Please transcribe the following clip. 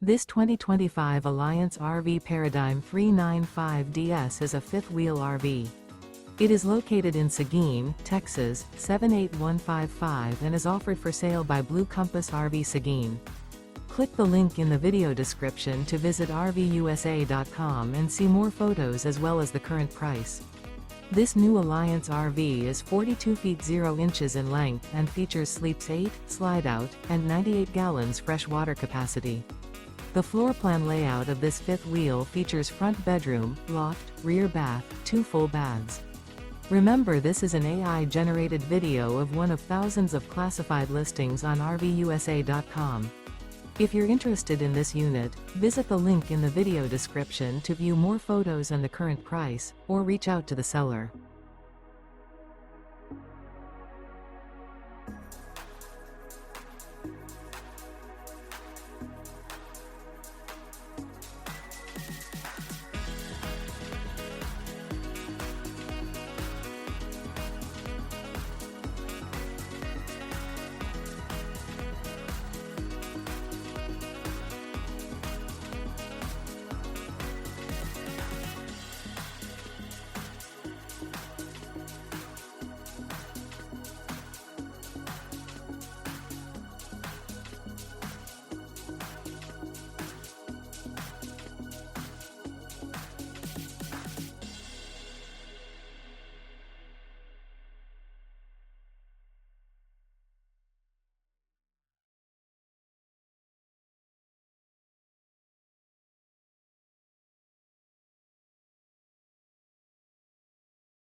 This 2025 Alliance RV Paradigm 395DS is a fifth-wheel RV. It is located in Seguin, Texas, 78155 and is offered for sale by Blue Compass RV Seguin. Click the link in the video description to visit RVUSA.com and see more photos as well as the current price. This new Alliance RV is 42 feet 0 inches in length and features sleeps 8, slide-out, and 98 gallons fresh water capacity. The floor plan layout of this fifth wheel features front bedroom, loft, rear bath, 2 full baths. Remember, this is an AI-generated video of one of thousands of classified listings on RVUSA.com. If you're interested in this unit, visit the link in the video description to view more photos and the current price, or reach out to the seller.